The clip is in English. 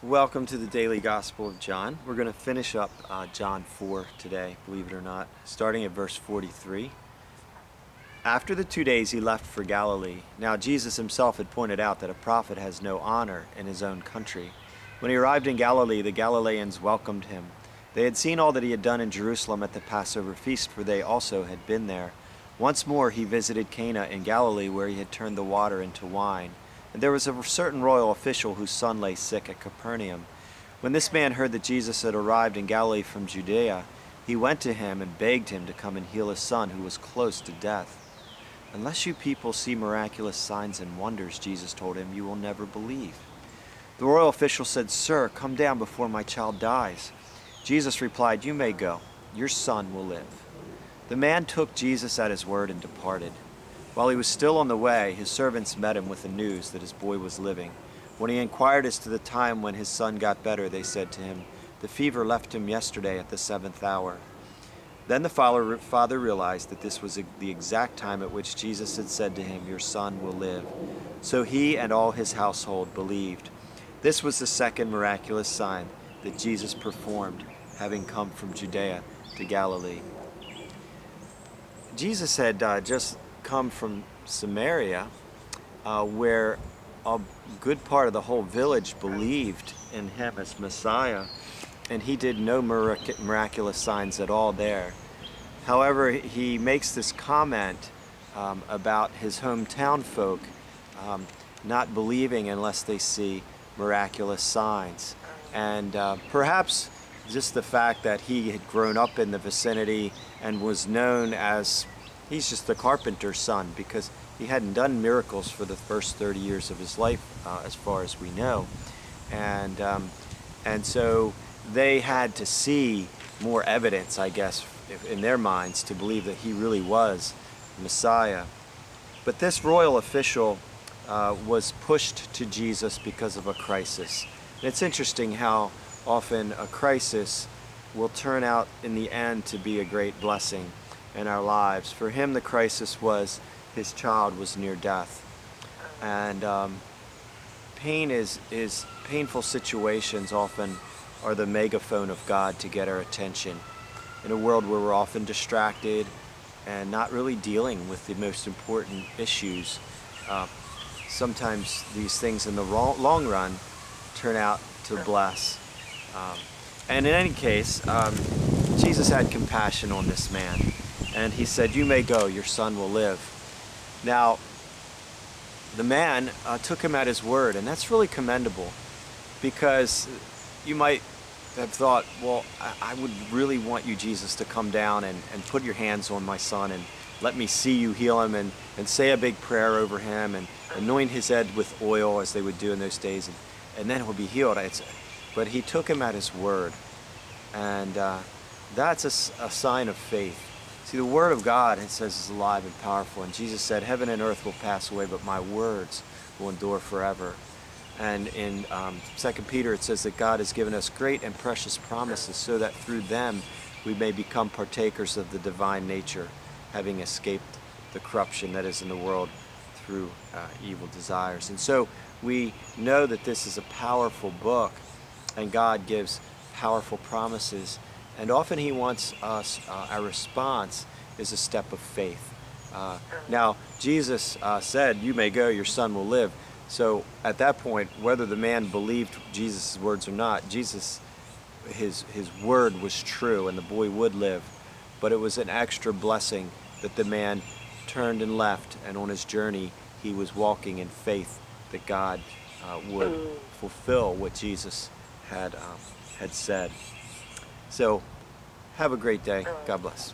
Welcome to the Daily Gospel of John. We're going to finish up John 4 today, believe it or not, starting at verse 43. After the 2 days he left for Galilee. Now Jesus himself had pointed out that a prophet has no honor in his own country. When he arrived in Galilee, the Galileans welcomed him. They had seen all that he had done in Jerusalem at the Passover feast, for they also had been there. Once more he visited Cana in Galilee, where he had turned the water into wine. And there was a certain royal official whose son lay sick at Capernaum. When this man heard that Jesus had arrived in Galilee from Judea, he went to him and begged him to come and heal his son, who was close to death. "Unless you people see miraculous signs and wonders," Jesus told him, "you will never believe." The royal official said, "Sir, come down before my child dies." Jesus replied, "You may go. Your son will live." The man took Jesus at his word and departed. While he was still on the way, his servants met him with the news that his boy was living. When he inquired as to the time when his son got better, they said to him, "The fever left him yesterday at the 7th hour." Then the father realized that this was the exact time at which Jesus had said to him, "Your son will live." So he and all his household believed. This was the second miraculous sign that Jesus performed, having come from Judea to Galilee. Jesus had just come from Samaria, where a good part of the whole village believed in him as Messiah, and he did no miraculous signs at all there. However, he makes this comment about his hometown folk not believing unless they see miraculous signs. And perhaps just the fact that he had grown up in the vicinity and was known as he's just the carpenter's son, because he hadn't done miracles for the first 30 years of his life, as far as we know. And so they had to see more evidence, I guess, in their minds to believe that he really was Messiah. But this royal official was pushed to Jesus because of a crisis. And it's interesting how often a crisis will turn out in the end to be a great blessing in our lives. For him, the crisis was his child was near death. And painful situations often are the megaphone of God to get our attention. In a world where we're often distracted and not really dealing with the most important issues, sometimes these things in the long run turn out to bless. And in any case, Jesus had compassion on this man. And he said, "You may go, your son will live." Now, the man took him at his word, and that's really commendable, because you might have thought, well, I would really want you, Jesus, to come down and put your hands on my son and let me see you heal him, and say a big prayer over him and anoint his head with oil, as they would do in those days, and then he'll be healed. But he took him at his word, and that's a sign of faith. See, the Word of God, it says, is alive and powerful. And Jesus said, "Heaven and earth will pass away, but my words will endure forever." And in 2 Peter, it says that God has given us great and precious promises, so that through them we may become partakers of the divine nature, having escaped the corruption that is in the world through evil desires. And so we know that this is a powerful book, and God gives powerful promises. And often he wants us, our response is a step of faith. Now, Jesus said, "You may go, your son will live." So at that point, whether the man believed Jesus' words or not, his word was true, and the boy would live. But it was an extra blessing that the man turned and left, and on his journey, he was walking in faith that God would fulfill what Jesus had said. So, have a great day. God bless.